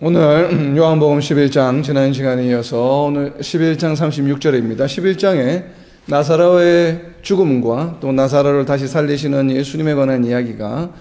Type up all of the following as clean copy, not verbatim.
오늘 요한복음 11장 지난 시간에 이어서 오늘 11장 36절입니다. 11장에 나사로의 죽음과 또 나사로를 다시 살리시는 예수님에 관한 이야기가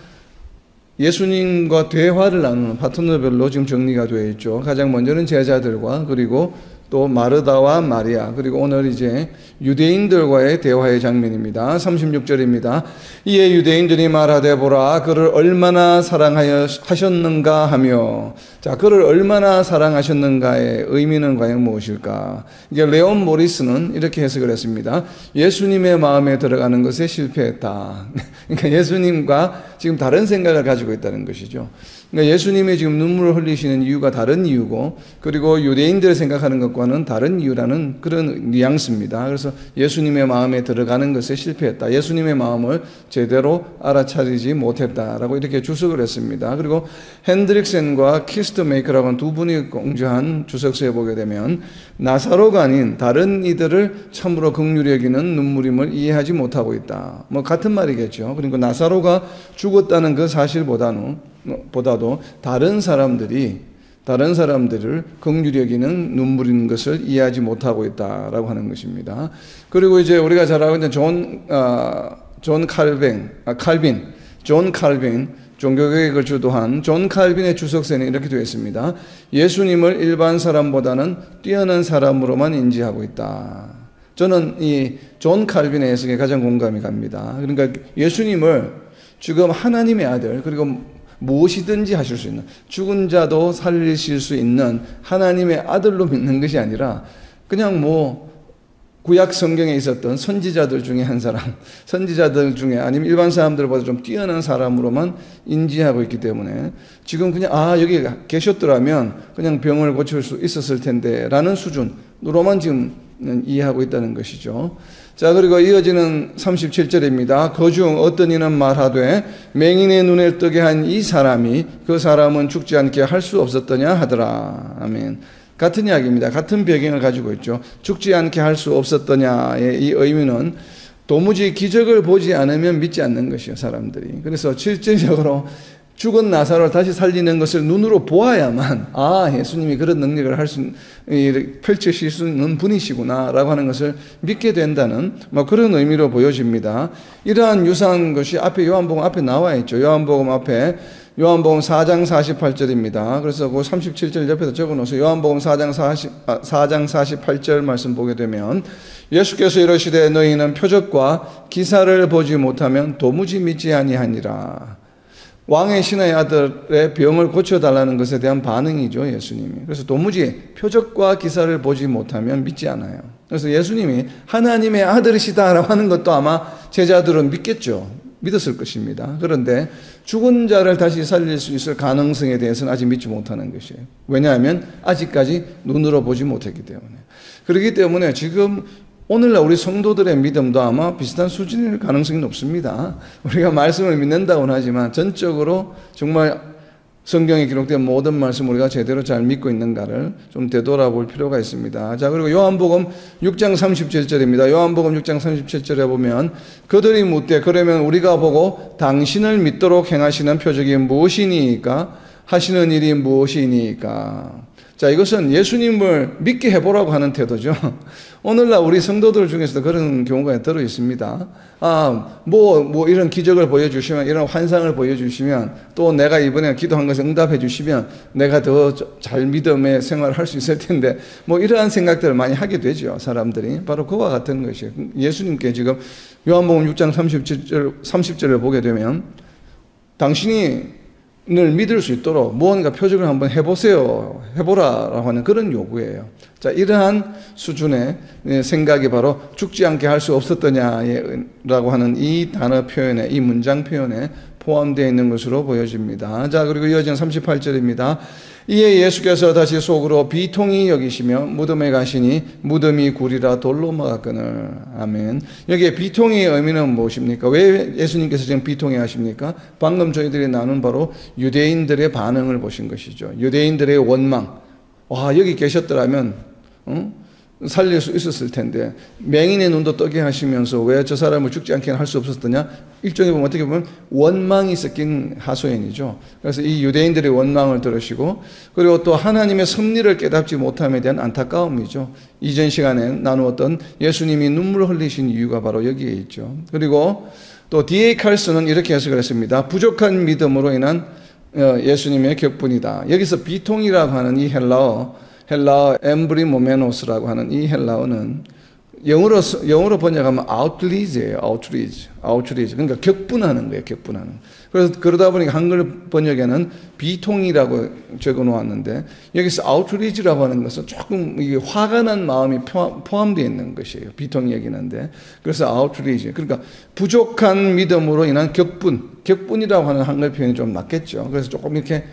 예수님과 대화를 나누는 파트너별로 지금 정리가 되어 있죠. 가장 먼저는 제자들과 그리고 또 마르다와 마리아, 그리고 오늘 이제 유대인들과의 대화의 장면입니다. 36절입니다. 이에 유대인들이 말하되 보라 그를 얼마나 사랑하셨는가 하며, 자, 그를 얼마나 사랑하셨는가의 의미는 과연 무엇일까? 이게 레온 모리스는 이렇게 해석을 했습니다. 예수님의 마음에 들어가는 것에 실패했다. 그러니까 예수님과 지금 다른 생각을 가지고 있다는 것이죠. 그러니까 예수님이 지금 눈물을 흘리시는 이유가 다른 이유고, 그리고 유대인들이 생각하는 것과는 다른 이유라는 그런 뉘앙스입니다. 그래서 예수님의 마음에 들어가는 것에 실패했다. 예수님의 마음을 제대로 알아차리지 못했다라고 이렇게 주석을 했습니다. 그리고 핸드릭센과 키스트메이커라고 하는 두 분이 공저한 주석서에 보게 되면 나사로가 아닌 다른 이들을 참으로 긍휼히 여기는 눈물임을 이해하지 못하고 있다. 뭐 같은 말이겠죠. 그리고 나사로가 죽었다는 그 사실보다도 다른 사람들을 긍휼히 여기는 눈물인 것을 이해하지 못하고 있다라고 하는 것입니다. 그리고 이제 우리가 잘 알고 있는 존 칼빈 종교개혁을 주도한 존 칼빈의 주석서에는 이렇게 되어 있습니다. 예수님을 일반 사람보다는 뛰어난 사람으로만 인지하고 있다. 저는 이 존 칼빈의 해석에 가장 공감이 갑니다. 그러니까 예수님을 지금 하나님의 아들, 그리고 무엇이든지 하실 수 있는, 죽은 자도 살리실 수 있는 하나님의 아들로 믿는 것이 아니라 그냥 구약 성경에 있었던 선지자들 중에 한 사람, 선지자들 중에 아니면 일반 사람들보다 좀 뛰어난 사람으로만 인지하고 있기 때문에 지금 그냥 여기 계셨더라면 그냥 병을 고칠 수 있었을 텐데 라는 수준으로만 지금 이해하고 있다는 것이죠. 자, 그리고 이어지는 37절입니다. 그중 어떤 이는 말하되 맹인의 눈을 뜨게 한 이 사람이 그 사람은 죽지 않게 할 수 없었더냐 하더라. 아멘. 같은 이야기입니다. 같은 배경을 가지고 있죠. 죽지 않게 할 수 없었더냐의 이 의미는 도무지 기적을 보지 않으면 믿지 않는 것이요, 사람들이. 그래서 실질적으로 죽은 나사로를 다시 살리는 것을 눈으로 보아야만 예수님이 그런 능력을 펼치실 수 있는 분이시구나라고 하는 것을 믿게 된다는 그런 의미로 보여집니다. 이러한 유사한 것이 앞에 요한복음 앞에 나와 있죠. 요한복음 4장 48절입니다. 그래서 그 37절 옆에다 적어놓으세요. 요한복음 4장 48절 말씀 보게 되면 예수께서 이르시되 너희는 표적과 기사를 보지 못하면 도무지 믿지 아니하니라. 왕의 신의 아들의 병을 고쳐달라는 것에 대한 반응이죠, 예수님이. 그래서 도무지 표적과 기사를 보지 못하면 믿지 않아요. 그래서 예수님이 하나님의 아들이시다라고 하는 것도 아마 제자들은 믿었을 것입니다. 그런데 죽은 자를 다시 살릴 수 있을 가능성에 대해서는 아직 믿지 못하는 것이에요. 왜냐하면 아직까지 눈으로 보지 못했기 때문에. 그렇기 때문에 지금 오늘날 우리 성도들의 믿음도 아마 비슷한 수준일 가능성이 높습니다. 우리가 말씀을 믿는다고는 하지만 전적으로 정말 성경에 기록된 모든 말씀 우리가 제대로 잘 믿고 있는가를 좀 되돌아볼 필요가 있습니다. 자, 그리고 요한복음 6장 37절입니다. 요한복음 6장 37절에 보면 그들이 묻되 그러면 우리가 보고 당신을 믿도록 행하시는 표적이 무엇이니까? 하시는 일이 무엇이니까? 자, 이것은 예수님을 믿게 해보라고 하는 태도죠. 오늘날 우리 성도들 중에서도 그런 경우가 들어 있습니다. 이런 기적을 보여주시면, 이런 환상을 보여주시면, 또 내가 이번에 기도한 것을 응답해 주시면 내가 더 잘 믿음의 생활을 할 수 있을 텐데, 이러한 생각들을 많이 하게 되죠, 사람들이. 바로 그와 같은 것이에요. 예수님께 지금 요한복음 6장 30절을 보게 되면 당신이 늘 믿을 수 있도록 무언가 표적을 한번 해보라라고 하는 그런 요구예요. 자, 이러한 수준의 생각이 바로 죽지 않게 할 수 없었더냐라고 하는 이 단어 표현에, 이 문장 표현에 포함되어 있는 것으로 보여집니다. 자, 그리고 이어진 38절입니다. 이에 예수께서 다시 속으로 비통히 여기시며 무덤에 가시니 무덤이 굴이라 돌로 막았거늘. 아멘. 여기에 비통의 의미는 무엇입니까? 왜 예수님께서 지금 비통해 하십니까? 방금 저희들이 나눈 바로 유대인들의 반응을 보신 것이죠. 유대인들의 원망. 여기 계셨더라면 살릴 수 있었을 텐데 맹인의 눈도 뜨게 하시면서 왜 저 사람을 죽지 않게 할 수 없었더냐? 일종의 보면 어떻게 보면 원망이 섞인 하소연이죠. 그래서 이 유대인들의 원망을 들으시고 그리고 또 하나님의 섭리를 깨닫지 못함에 대한 안타까움이죠. 이전 시간에 나누었던 예수님이 눈물을 흘리신 이유가 바로 여기에 있죠. 그리고 또 D.A. 칼슨은 이렇게 해석을 했습니다. 부족한 믿음으로 인한 예수님의 격분이다. 여기서 비통이라고 하는 이 헬라어 엠브리모메노스라고 하는 이 헬라어는 영어로 번역하면 outrage예요. outrage. 그러니까 격분하는 거예요. 격분하는. 그래서 그러다 보니까 한글 번역에는 비통이라고 적어 놓았는데 여기서 outrage라고 하는 것은 조금 이게 화가 난 마음이 포함되어 있는 것이에요. 비통이 얘기는데. 그래서 outrage. 그러니까 부족한 믿음으로 인한 격분이라고 하는 한글 표현이 좀 낫겠죠. 그래서 조금 이렇게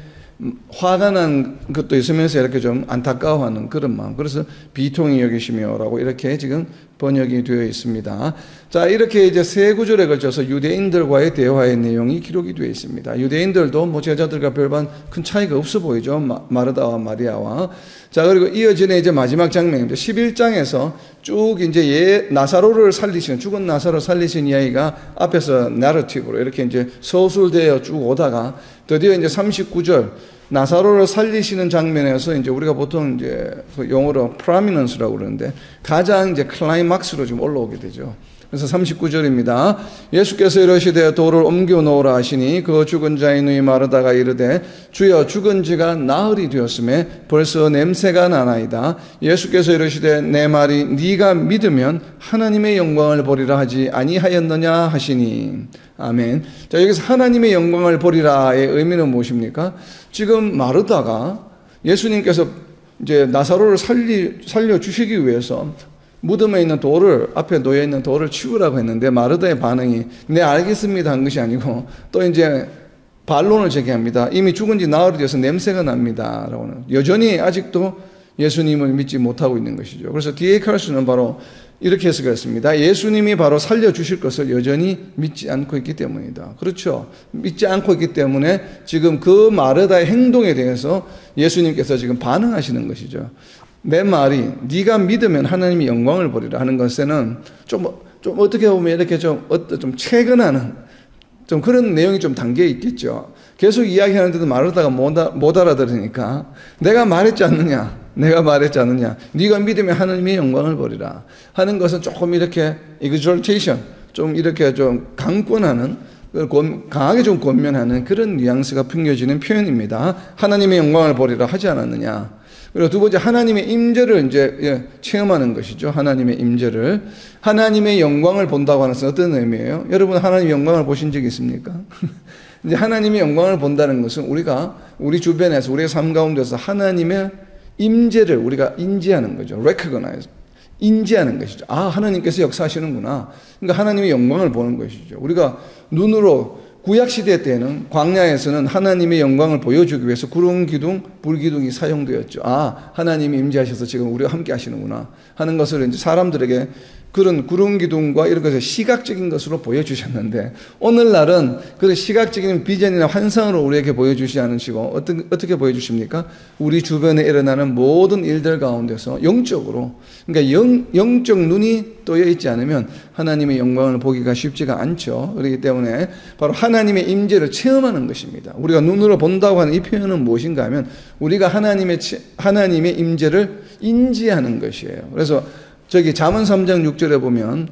화가 난 것도 있으면서 이렇게 좀 안타까워하는 그런 마음. 그래서 비통히 여기시며라고 이렇게 지금 번역이 되어 있습니다. 자, 이렇게 이제 세 구절에 걸쳐서 유대인들과의 대화의 내용이 기록이 되어 있습니다. 유대인들도 뭐 제자들과 별반 큰 차이가 없어 보이죠. 마르다와 마리아와. 자, 그리고 이어지는 이제 마지막 장면입니다. 11장에서 쭉 이제 나사로를 살리신, 죽은 나사로 살리신 이야기가 앞에서 나러티브로 이렇게 이제 서술되어 쭉 오다가 드디어 이제 39절 나사로를 살리시는 장면에서 이제 우리가 보통 이제 영어로 prominence라고 그러는데 가장 이제 클라이막스로 지금 올라오게 되죠. 그래서 39절입니다. 예수께서 이러시되 돌을 옮겨 놓으라 하시니 그 죽은 자의 누이 마르다가 이르되 주여 죽은 지가 나흘이 되었음에 벌써 냄새가 나나이다. 예수께서 이러시되 내 말이 네가 믿으면 하나님의 영광을 보리라 하지 아니하였느냐 하시니. 아멘. 자, 여기서 하나님의 영광을 보리라의 의미는 무엇입니까? 지금 마르다가 예수님께서 이제 나사로를 살려 주시기 위해서 무덤에 있는 돌을, 앞에 놓여 있는 돌을 치우라고 했는데 마르다의 반응이 네 알겠습니다 한 것이 아니고 또 이제 반론을 제기합니다. 이미 죽은 지 나흘이 되어서 냄새가 납니다 라고는 여전히 아직도 예수님을 믿지 못하고 있는 것이죠. 그래서 D.A. 칼슨은 바로 이렇게 해석했습니다. 예수님이 바로 살려주실 것을 여전히 믿지 않고 있기 때문이다. 그렇죠. 믿지 않고 있기 때문에 지금 그 마르다의 행동에 대해서 예수님께서 지금 반응하시는 것이죠. 내 말이 네가 믿으면 하나님이 영광을 보리라 하는 것에는 좀 어떻게 보면 이렇게 좀 채근하는 좀 그런 내용이 좀 담겨 있겠죠. 계속 이야기하는데도 마르다가 못 알아들으니까 내가 말했지 않느냐 네가 믿으면 하나님의 영광을 보리라 하는 것은 조금 이렇게 exhortation 좀 이렇게 좀 강권하는 강하게 좀 권면하는 그런 뉘앙스가 풍겨지는 표현입니다. 하나님의 영광을 보리라 하지 않았느냐. 그리고 두 번째 하나님의 임재를 이제 체험하는 것이죠. 하나님의 임재를 하나님의 영광을 본다고 하는 것은 어떤 의미예요? 여러분 하나님의 영광을 보신 적이 있습니까? 이제 하나님의 영광을 본다는 것은 우리가 우리 주변에서 우리의 삶 가운데서 하나님의 임재를 우리가 인지하는 거죠. recognize 인지하는 것이죠. 아, 하나님께서 역사하시는구나. 그러니까 하나님의 영광을 보는 것이죠. 우리가 눈으로 구약시대 때는 광야에서는 하나님의 영광을 보여주기 위해서 구름 기둥, 불 기둥이 사용되었죠. 아, 하나님이 임재하셔서 지금 우리와 함께 하시는구나 하는 것을 이제 사람들에게 그런 구름 기둥과 이런 것을 시각적인 것으로 보여주셨는데 오늘날은 그런 시각적인 비전이나 환상으로 우리에게 보여주시지 않으시고 어떻게 보여주십니까? 우리 주변에 일어나는 모든 일들 가운데서 영적으로 그러니까 영적 눈이 떠여 있지 않으면 하나님의 영광을 보기가 쉽지가 않죠. 그렇기 때문에 바로 하나님의 임재를 체험하는 것입니다. 우리가 눈으로 본다고 하는 이 표현은 무엇인가 하면 우리가 하나님의 임재를 인지하는 것이에요. 그래서 저기 잠언 3장 6절에 보면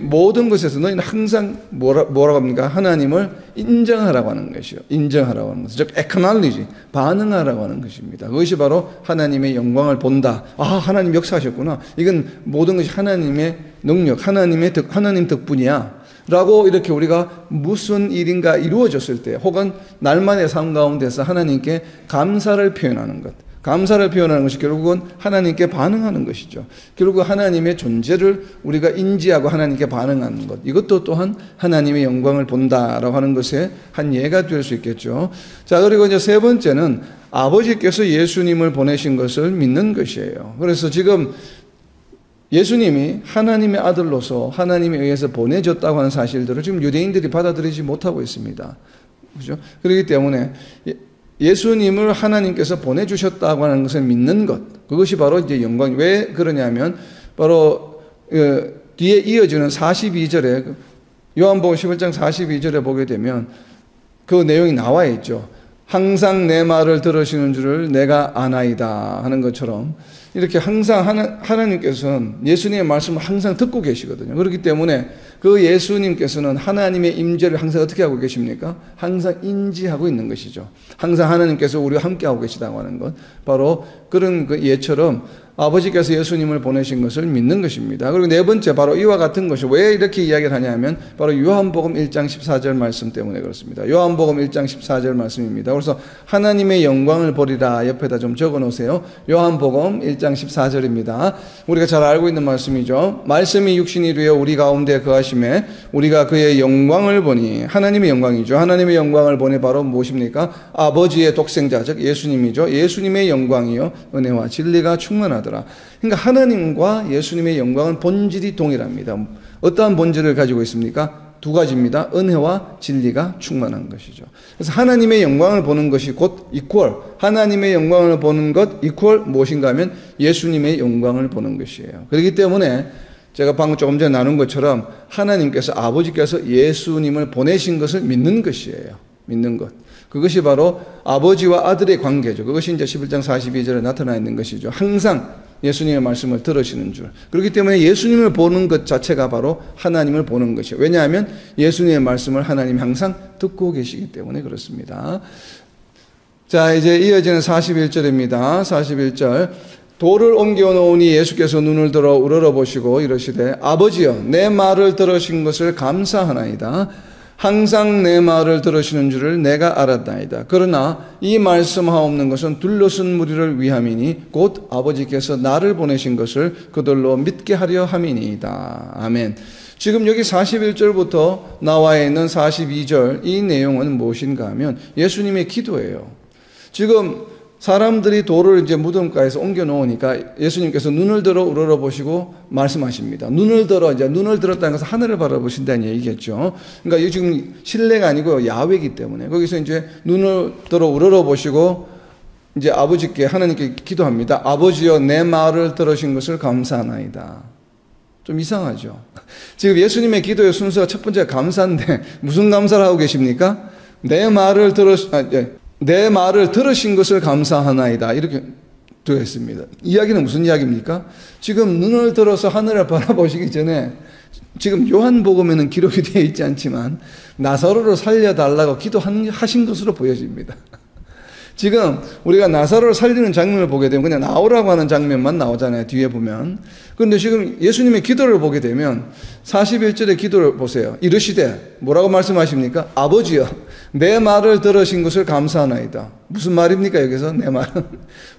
모든 것에서 너희는 항상 뭐라고 합니까? 하나님을 인정하라고 하는 것이요. 인정하라고 하는 것. 즉 acknowledge, 반응하라고 하는 것입니다. 그것이 바로 하나님의 영광을 본다. 아, 하나님 역사하셨구나. 이건 모든 것이 하나님의 능력, 하나님 덕분이야. 라고 이렇게 우리가 무슨 일인가 이루어졌을 때 혹은 날만의 삶 가운데서 하나님께 감사를 표현하는 것. 감사를 표현하는 것이 결국은 하나님께 반응하는 것이죠. 결국 하나님의 존재를 우리가 인지하고 하나님께 반응하는 것. 이것도 또한 하나님의 영광을 본다라고 하는 것의 한 예가 될 수 있겠죠. 자, 그리고 이제 세 번째는 아버지께서 예수님을 보내신 것을 믿는 것이에요. 그래서 지금 예수님이 하나님의 아들로서 하나님에 의해서 보내졌다고 하는 사실들을 지금 유대인들이 받아들이지 못하고 있습니다. 그렇죠? 그렇기 때문에 예수님을 하나님께서 보내주셨다고 하는 것을 믿는 것. 그것이 바로 이제 영광. 왜 그러냐면 바로 뒤에 이어지는 42절에 요한복음 11장 42절에 보게 되면 그 내용이 나와 있죠. 항상 내 말을 들으시는 줄을 내가 아나이다 하는 것처럼 이렇게 항상 하나님께서는 예수님의 말씀을 항상 듣고 계시거든요. 그렇기 때문에 그 예수님께서는 하나님의 임재를 항상 어떻게 하고 계십니까? 항상 인지하고 있는 것이죠. 항상 하나님께서 우리와 함께하고 계시다고 하는 것, 바로 그런 그 예처럼 아버지께서 예수님을 보내신 것을 믿는 것입니다. 그리고 네 번째, 바로 이와 같은 것이 왜 이렇게 이야기를 하냐면 바로 요한복음 1장 14절 말씀 때문에 그렇습니다. 요한복음 1장 14절 말씀입니다. 그래서 하나님의 영광을 보리라 옆에다 좀 적어 놓으세요. 요한복음 1장 14절입니다. 우리가 잘 알고 있는 말씀이죠. 말씀이 육신이 되어 우리 가운데 거하심에 우리가 그의 영광을 보니, 하나님의 영광이죠. 하나님의 영광을 보니 바로 무엇입니까? 아버지의 독생자, 즉 예수님이죠. 예수님의 영광이요 은혜와 진리가 충만하다. 그러니까 하나님과 예수님의 영광은 본질이 동일합니다. 어떠한 본질을 가지고 있습니까? 두 가지입니다. 은혜와 진리가 충만한 것이죠. 그래서 하나님의 영광을 보는 것이 곧 이퀄, 하나님의 영광을 보는 것 이퀄 무엇인가 하면 예수님의 영광을 보는 것이에요. 그렇기 때문에 제가 방금 조금 전에 나눈 것처럼 하나님께서, 아버지께서 예수님을 보내신 것을 믿는 것이에요. 믿는 것. 그것이 바로 아버지와 아들의 관계죠. 그것이 이제 11장 42절에 나타나 있는 것이죠. 항상 예수님의 말씀을 들으시는 줄. 그렇기 때문에 예수님을 보는 것 자체가 바로 하나님을 보는 것이에요. 왜냐하면 예수님의 말씀을 하나님이 항상 듣고 계시기 때문에 그렇습니다. 자, 이제 이어지는 41절입니다. 41절. 돌을 옮겨 놓으니 예수께서 눈을 들어 우러러보시고 이러시되 아버지여 내 말을 들으신 것을 감사하나이다. 항상 내 말을 들으시는 줄을 내가 알았나이다. 그러나 이 말씀하옵는 것은 둘러쓴 무리를 위함이니 곧 아버지께서 나를 보내신 것을 그들로 믿게 하려 함이니이다. 아멘. 지금 여기 41절부터 나와 있는 42절 이 내용은 무엇인가 하면 예수님의 기도예요. 지금 사람들이 돌을 이제 무덤가에서 옮겨 놓으니까 예수님께서 눈을 들어 우러러보시고 말씀하십니다. 눈을 들었다는 것은 하늘을 바라보신다는 얘기겠죠. 그러니까 이게 지금 실내가 아니고 야외이기 때문에 거기서 이제 눈을 들어 우러러보시고 이제 아버지께, 하나님께 기도합니다. 아버지여 내 말을 들으신 것을 감사하나이다. 좀 이상하죠. 지금 예수님의 기도의 순서가 첫 번째가 감사인데 무슨 감사를 하고 계십니까? 내 말을 들으신 것을 감사하나이다. 이렇게 되어 있습니다. 이야기는 무슨 이야기입니까? 지금 눈을 들어서 하늘을 바라보시기 전에 지금 요한복음에는 기록이 되어 있지 않지만 나사로를 살려달라고 기도하신 것으로 보여집니다. 지금 우리가 나사로를 살리는 장면을 보게 되면 그냥 나오라고 하는 장면만 나오잖아요. 뒤에 보면. 그런데 지금 예수님의 기도를 보게 되면 41절의 기도를 보세요. 이르시되 뭐라고 말씀하십니까? 아버지여 내 말을 들으신 것을 감사하나이다. 무슨 말입니까? 여기서 내 말은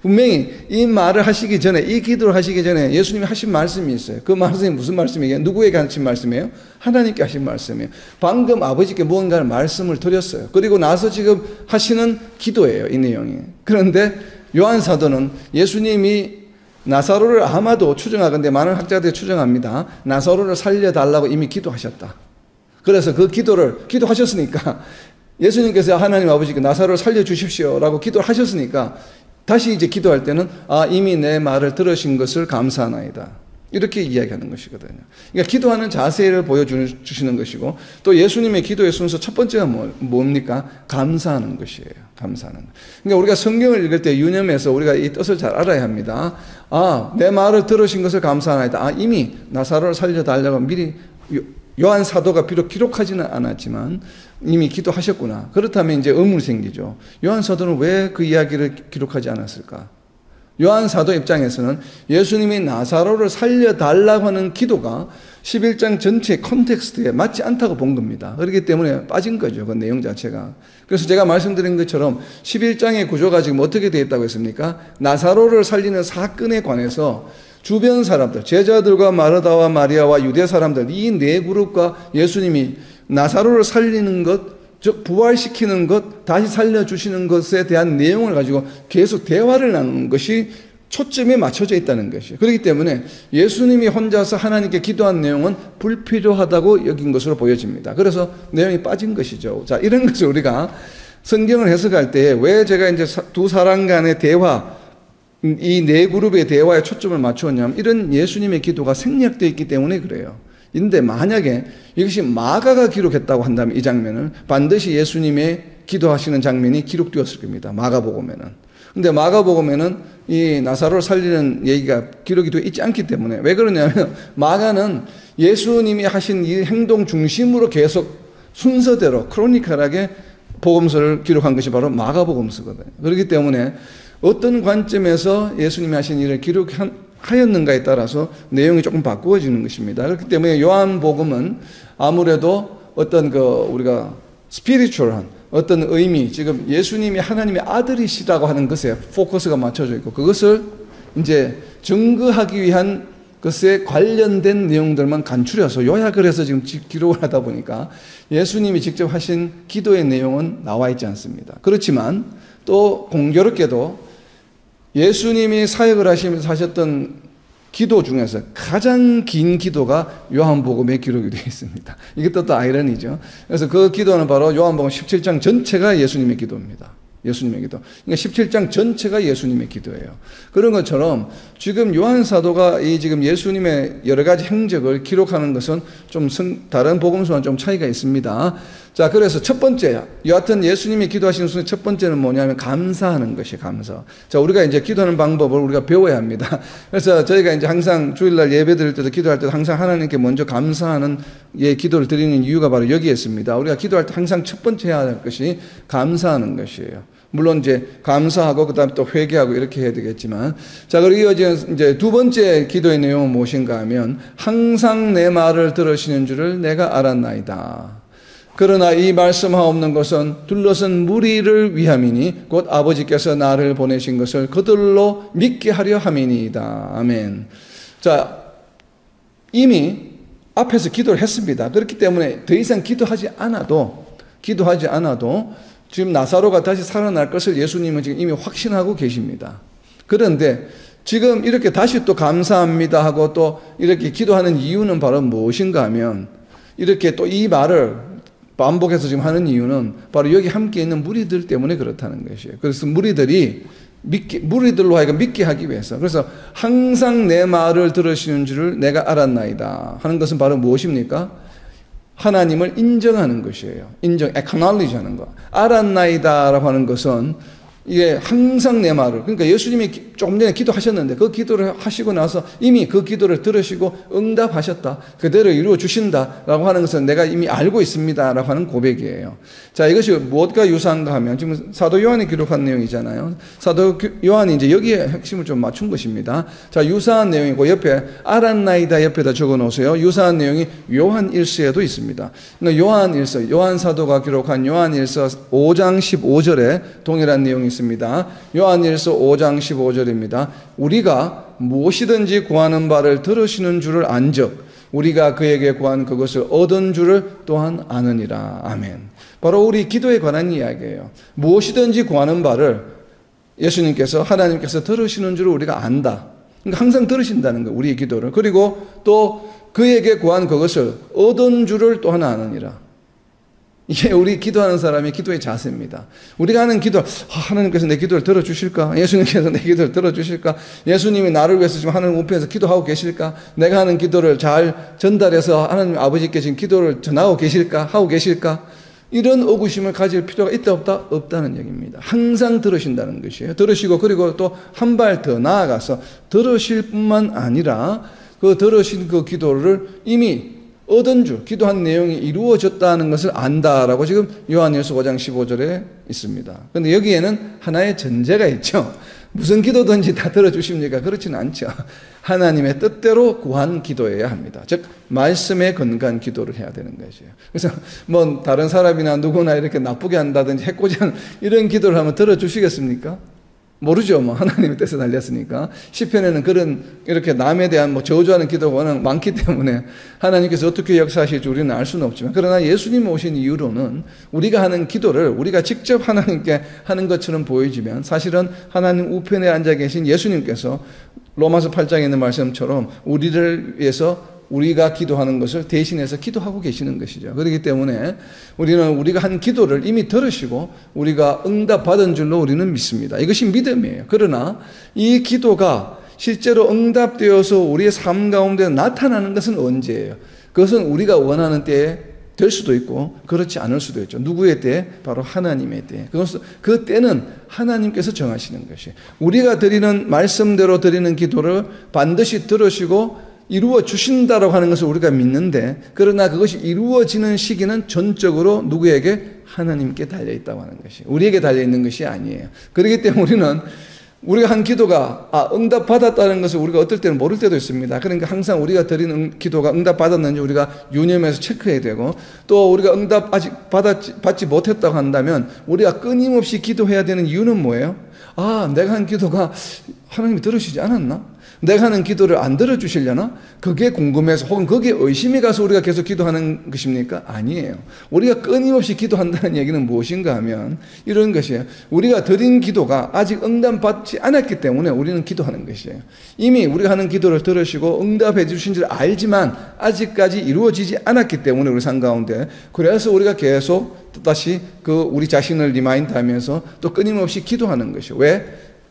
분명히 이 말을 하시기 전에, 이 기도를 하시기 전에 예수님이 하신 말씀이 있어요. 그 말씀이 무슨 말씀이에요? 누구에게 하신 말씀이에요? 하나님께 하신 말씀이에요. 방금 아버지께 무언가를 말씀을 드렸어요. 그리고 나서 지금 하시는 기도예요, 이 내용이. 그런데 요한 사도는 예수님이 나사로를 아마도 추정하건대 많은 학자들이 추정합니다. 나사로를 살려달라고 이미 기도하셨다. 그래서 그 기도를 기도하셨으니까 예수님께서 하나님 아버지께 나사로를 살려주십시오라고 기도를 하셨으니까 다시 이제 기도할 때는 이미 내 말을 들으신 것을 감사하나이다. 이렇게 이야기하는 것이거든요. 그러니까 기도하는 자세를 보여주시는 것이고 또 예수님의 기도의 순서 첫 번째가 뭡니까? 감사하는 것이에요. 감사하는 것. 그러니까 우리가 성경을 읽을 때 유념해서 우리가 이 뜻을 잘 알아야 합니다. 내 말을 들으신 것을 감사하나이다. 이미 나사로를 살려달라고 미리 요한 사도가 비록 기록하지는 않았지만 이미 기도하셨구나. 그렇다면 이제 의문이 생기죠. 요한 사도는 왜 그 이야기를 기록하지 않았을까? 요한 사도 입장에서는 예수님이 나사로를 살려달라고 하는 기도가 11장 전체 컨텍스트에 맞지 않다고 본 겁니다. 그렇기 때문에 빠진 거죠. 그 내용 자체가. 그래서 제가 말씀드린 것처럼 11장의 구조가 지금 어떻게 되어 있다고 했습니까? 나사로를 살리는 사건에 관해서 주변 사람들, 제자들과 마르다와 마리아와 유대 사람들, 이 네 그룹과 예수님이 나사로를 살리는 것, 즉 부활시키는 것, 다시 살려주시는 것에 대한 내용을 가지고 계속 대화를 나누는 것이 초점에 맞춰져 있다는 것이에요. 그렇기 때문에 예수님이 혼자서 하나님께 기도한 내용은 불필요하다고 여긴 것으로 보여집니다. 그래서 내용이 빠진 것이죠. 자, 이런 것을 우리가 성경을 해석할 때 왜 제가 이제 두 사람 간의 대화, 이 네 그룹의 대화에 초점을 맞추었냐면 이런 예수님의 기도가 생략되어 있기 때문에 그래요. 근데 만약에 이것이 마가가 기록했다고 한다면 이 장면을 반드시 예수님의 기도하시는 장면이 기록되었을 겁니다. 마가복음에는. 근데 마가복음에는 이 나사로를 살리는 얘기가 기록이 되어 있지 않기 때문에 왜 그러냐면 마가는 예수님이 하신 이 행동 중심으로 계속 순서대로 크로니컬하게 복음서를 기록한 것이 바로 마가복음서거든요. 그렇기 때문에 어떤 관점에서 예수님이 하신 일을 기록하였는가에 따라서 내용이 조금 바꾸어지는 것입니다. 그렇기 때문에 요한복음은 아무래도 어떤 우리가 스피리추얼한 어떤 의미, 지금 예수님이 하나님의 아들이시라고 하는 것에 포커스가 맞춰져 있고 그것을 이제 증거하기 위한 것에 관련된 내용들만 간추려서 요약을 해서 지금 기록을 하다 보니까 예수님이 직접 하신 기도의 내용은 나와 있지 않습니다. 그렇지만 또 공교롭게도 예수님이 사역을 하시면서 하셨던 기도 중에서 가장 긴 기도가 요한복음에 기록이 되어 있습니다. 이것도 또 아이러니죠. 그래서 그 기도는 바로 요한복음 17장 전체가 예수님의 기도입니다. 예수님의 기도. 그러니까 17장 전체가 예수님의 기도예요. 그런 것처럼 지금 요한 사도가 이 지금 예수님의 여러 가지 행적을 기록하는 것은 좀 다른 복음서와는 좀 차이가 있습니다. 자, 그래서 첫 번째, 여하튼 예수님이 기도하시는 순서 첫 번째는 뭐냐면 감사하는 것이 감사. 자, 우리가 이제 기도하는 방법을 우리가 배워야 합니다. 그래서 저희가 이제 항상 주일날 예배 드릴 때도 기도할 때도 항상 하나님께 먼저 감사하는 기도를 드리는 이유가 바로 여기에 있습니다. 우리가 기도할 때 항상 첫 번째 해야 할 것이 감사하는 것이에요. 물론 이제 감사하고 그다음에 또 회개하고 이렇게 해야 되겠지만, 자, 그리고 이어지는 이제 두 번째 기도의 내용은 무엇인가 하면 항상 내 말을 들으시는 줄을 내가 알았나이다. 그러나 이 말씀하옵는 것은 둘러선 무리를 위함이니 곧 아버지께서 나를 보내신 것을 그들로 믿게 하려 함이니이다. 아멘. 자, 이미 앞에서 기도를 했습니다. 그렇기 때문에 더 이상 기도하지 않아도 지금 나사로가 다시 살아날 것을 예수님은 지금 이미 확신하고 계십니다. 그런데 지금 이렇게 다시 또 감사합니다 하고 또 이렇게 기도하는 이유는 바로 무엇인가 하면 이렇게 또 이 말을 반복해서 지금 하는 이유는 바로 여기 함께 있는 무리들 때문에 그렇다는 것이에요. 그래서 무리들로 하여금 믿게 하기 위해서. 그래서 항상 내 말을 들으시는 줄을 내가 알았나이다 하는 것은 바로 무엇입니까? 하나님을 인정하는 것이에요. acknowledge 하는 거. 알았나이다라고 하는 것은 이게 항상 내 말을, 그러니까 예수님이 조금 전에 기도하셨는데 그 기도를 하시고 나서 이미 그 기도를 들으시고 응답하셨다. 그대로 이루어 주신다라고 하는 것은 내가 이미 알고 있습니다라고 하는 고백이에요. 자, 이것이 무엇과 유사한가 하면 지금 사도 요한이 기록한 내용이잖아요. 사도 요한이 이제 여기에 핵심을 좀 맞춘 것입니다. 자, 유사한 내용이고 옆에 알았나이다 옆에다 적어 놓으세요. 유사한 내용이 요한 1서에도 있습니다. 그러니까 요한 1서, 요한 사도가 기록한 요한 1서 5장 15절에 동일한 내용이 있습니다. 요한일서 5장 15절입니다. 우리가 무엇이든지 구하는 바를 들으시는 줄을 안즉 우리가 그에게 구한 그것을 얻은 줄을 또한 아느니라. 아멘. 바로 우리 기도에 관한 이야기예요. 무엇이든지 구하는 바를 예수님께서 하나님께서 들으시는 줄을 우리가 안다. 그러니까 항상 들으신다는 거예요. 우리의 기도를. 그리고 또 그에게 구한 그것을 얻은 줄을 또한 아느니라. 이게 우리 기도하는 사람의 기도의 자세입니다. 우리가 하는 기도, 하나님께서 내 기도를 들어주실까? 예수님께서 내 기도를 들어주실까? 예수님이 나를 위해서 지금 하나님 우편에서 기도하고 계실까? 내가 하는 기도를 잘 전달해서 하나님 아버지께 지금 기도를 전하고 계실까? 하고 계실까? 이런 의구심을 가질 필요가 있다 없다? 없다는 얘기입니다. 항상 들으신다는 것이에요. 들으시고 그리고 또 한 발 더 나아가서 들으실 뿐만 아니라 그 들으신 그 기도를 이미 얻은 줄, 기도한 내용이 이루어졌다는 것을 안다라고 지금 요한일서 5장 15절에 있습니다. 그런데 여기에는 하나의 전제가 있죠. 무슨 기도든지 다 들어주십니까? 그렇지는 않죠. 하나님의 뜻대로 구한 기도해야 합니다. 즉 말씀에 근거한 기도를 해야 되는 것이에요. 그래서 뭐 다른 사람이나 누구나 이렇게 나쁘게 한다든지 해코지한 이런 기도를 하면 들어주시겠습니까? 모르죠. 뭐 하나님의 뜻에 달렸으니까. 시편에는 그런 이렇게 남에 대한 뭐 저주하는 기도가 워낙 많기 때문에 하나님께서 어떻게 역사하실지 우리는 알 수는 없지만, 그러나 예수님 오신 이후로는 우리가 하는 기도를 우리가 직접 하나님께 하는 것처럼 보이지만 사실은 하나님 우편에 앉아 계신 예수님께서 로마서 8장에 있는 말씀처럼 우리를 위해서 우리가 기도하는 것을 대신해서 기도하고 계시는 것이죠. 그렇기 때문에 우리는 우리가 한 기도를 이미 들으시고 우리가 응답받은 줄로 우리는 믿습니다. 이것이 믿음이에요. 그러나 이 기도가 실제로 응답되어서 우리의 삶 가운데 나타나는 것은 언제예요? 그것은 우리가 원하는 때에 될 수도 있고 그렇지 않을 수도 있죠. 누구의 때? 바로 하나님의 때. 그 때는 하나님께서 정하시는 것이에요. 우리가 드리는 말씀대로 드리는 기도를 반드시 들으시고 이루어 주신다라고 하는 것을 우리가 믿는데, 그러나 그것이 이루어지는 시기는 전적으로 누구에게? 하나님께 달려있다고 하는 것이, 우리에게 달려있는 것이 아니에요. 그렇기 때문에 우리가 한 기도가 응답받았다는 것을 우리가 어떨 때는 모를 때도 있습니다. 그러니까 항상 우리가 드리는 기도가 응답받았는지 우리가 유념해서 체크해야 되고, 또 우리가 응답 아직 받지 못했다고 한다면 우리가 끊임없이 기도해야 되는 이유는 뭐예요? 내가 한 기도가 하나님이 들으시지 않았나? 내가 하는 기도를 안 들어주시려나? 그게 궁금해서, 혹은 거기에 의심이 가서 우리가 계속 기도하는 것입니까? 아니에요. 우리가 끊임없이 기도한다는 얘기는 무엇인가 하면 이런 것이에요. 우리가 드린 기도가 아직 응답받지 않았기 때문에 우리는 기도하는 것이에요. 이미 우리가 하는 기도를 들으시고 응답해 주신 줄 알지만 아직까지 이루어지지 않았기 때문에 우리 삶 가운데, 그래서 우리가 계속 또다시 우리 자신을 리마인드하면서 또 끊임없이 기도하는 것이에요. 왜?